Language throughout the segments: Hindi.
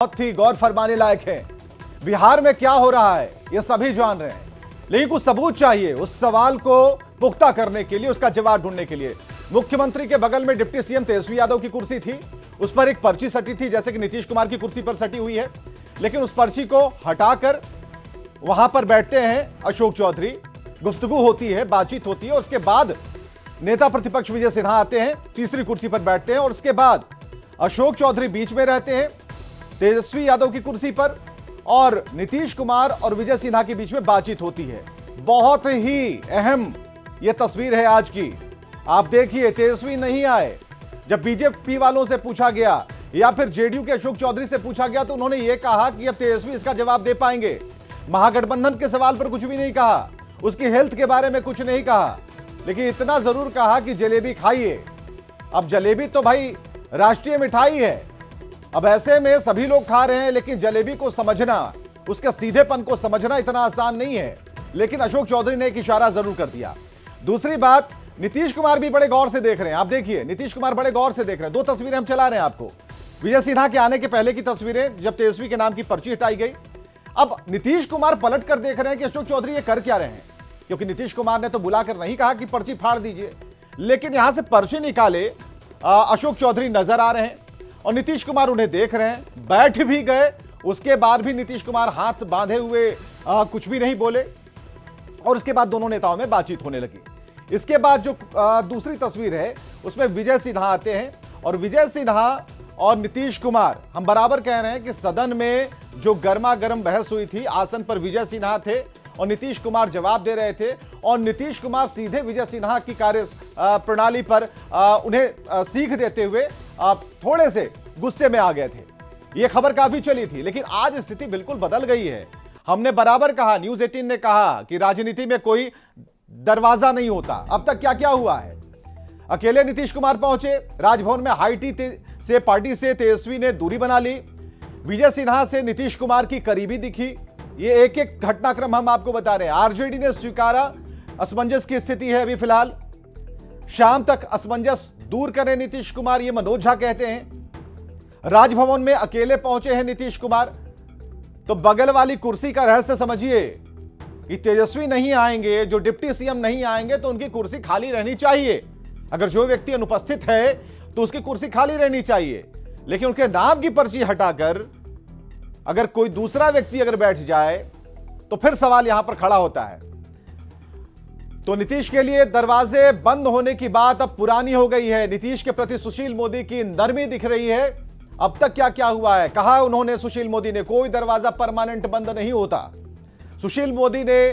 बहुत ही गौर फरमाने लायक है। बिहार में क्या हो रहा है ये सभी जान रहे हैं, लेकिन कुछ सबूत चाहिए उस सवाल को पुख्ता करने के लिए, उसका जवाब ढूंढने के लिए। मुख्यमंत्री के बगल में डिप्टी सीएम तेजस्वी यादव की कुर्सी थी, उस पर एक पर्ची सटी थी जैसे कि नीतीश कुमार की कुर्सी पर सटी हुई है, लेकिन उस पर्ची को हटाकर वहां पर बैठते हैं अशोक चौधरी, गुफ्तगू होती है, बातचीत होती है, और उसके बाद नेता प्रतिपक्ष विजय सिन्हा आते हैं, तीसरी कुर्सी पर बैठते हैं, और उसके बाद अशोक चौधरी बीच में रहते हैं तेजस्वी यादव की कुर्सी पर, और नीतीश कुमार और विजय सिन्हा के बीच में बातचीत होती है। बहुत ही अहम यह तस्वीर है आज की। आप देखिए, तेजस्वी नहीं आए। जब बीजेपी वालों से पूछा गया या फिर जेडीयू के अशोक चौधरी से पूछा गया तो उन्होंने यह कहा कि अब तेजस्वी इसका जवाब दे पाएंगे। महागठबंधन के सवाल पर कुछ भी नहीं कहा, उसकी हेल्थ के बारे में कुछ नहीं कहा, लेकिन इतना जरूर कहा कि जलेबी खाइए। अब जलेबी तो भाई राष्ट्रीय मिठाई है, अब ऐसे में सभी लोग खा रहे हैं, लेकिन जलेबी को समझना, उसके सीधेपन को समझना इतना आसान नहीं है। लेकिन अशोक चौधरी ने एक इशारा जरूर कर दिया। दूसरी बात, नीतीश कुमार भी बड़े गौर से देख रहे हैं। आप देखिए, नीतीश कुमार बड़े गौर से देख रहे हैं। दो तस्वीरें हम चला रहे हैं आपको, विजय सिन्हा के आने के पहले की तस्वीरें जब तेजस्वी के नाम की पर्ची हटाई गई। अब नीतीश कुमार पलट कर देख रहे हैं कि अशोक चौधरी ये कर क्या रहे हैं, क्योंकि नीतीश कुमार ने तो बुलाकर नहीं कहा कि पर्ची फाड़ दीजिए, लेकिन यहां से पर्ची निकाले अशोक चौधरी नजर आ रहे हैं और नीतीश कुमार उन्हें देख रहे हैं, बैठ भी गए। उसके बाद भी नीतीश कुमार हाथ बांधे हुए कुछ भी नहीं बोले, और उसके बाद दोनों नेताओं में बातचीत होने लगी। इसके बाद जो दूसरी तस्वीर है उसमें विजय सिन्हा आते हैं, और विजय सिन्हा और नीतीश कुमार, हम बराबर कह रहे हैं कि सदन में जो गर्मा गर्म बहस हुई थी, आसन पर विजय सिन्हा थे और नीतीश कुमार जवाब दे रहे थे, और नीतीश कुमार सीधे विजय सिन्हा की कार्य प्रणाली पर उन्हें सीख देते हुए थोड़े से गुस्से में आ गए थे। यह खबर काफी चली थी, लेकिन आज स्थिति बिल्कुल बदल गई है। हमने बराबर कहा, न्यूज़ 18 ने कहा कि राजनीति में कोई दरवाजा नहीं होता। अब तक क्या क्या हुआ है? अकेले नीतीश कुमार पहुंचे राजभवन में, हाई टी से पार्टी से तेजस्वी ने दूरी बना ली, विजय सिन्हा से नीतीश कुमार की करीबी दिखी। ये एक एक घटनाक्रम हम आपको बता रहे हैं। आरजेडी ने स्वीकारा, असमंजस की स्थिति है अभी फिलहाल। शाम तक असमंजस दूर करें नीतीश कुमार, ये मनोज झा कहते हैं। राजभवन में अकेले पहुंचे हैं नीतीश कुमार, तो बगल वाली कुर्सी का रहस्य समझिए कि तेजस्वी नहीं आएंगे, जो डिप्टी सीएम नहीं आएंगे, तो उनकी कुर्सी खाली रहनी चाहिए। अगर जो व्यक्ति अनुपस्थित है तो उसकी कुर्सी खाली रहनी चाहिए, लेकिन उनके नाम की पर्ची हटाकर अगर कोई दूसरा व्यक्ति अगर बैठ जाए तो फिर सवाल यहां पर खड़ा होता है। तो नीतीश के लिए दरवाजे बंद होने की बात अब पुरानी हो गई है। नीतीश के प्रति सुशील मोदी की नरमी दिख रही है। अब तक क्या क्या हुआ है, कहा उन्होंने, सुशील मोदी ने, कोई दरवाजा परमानेंट बंद नहीं होता। सुशील मोदी ने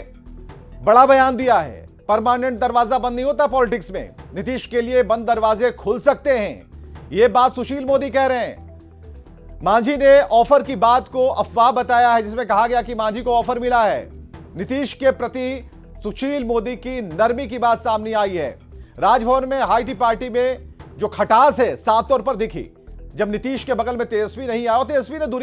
बड़ा बयान दिया है, परमानेंट दरवाजा बंद नहीं होता पॉलिटिक्स में, नीतीश के लिए बंद दरवाजे खुल सकते हैं। यह बात सुशील मोदी कह रहे हैं। मांझी ने ऑफर की बात को अफवाह बताया है, जिसमें कहा गया कि मांझी को ऑफर मिला है। नीतीश के प्रति सुशील मोदी की नरमी की बात सामने आई है। राजभवन में हाई टी पार्टी में जो खटास है साफ तौर पर दिखी जब नीतीश के बगल में तेजस्वी नहीं आया, तेजस्वी ने दूरी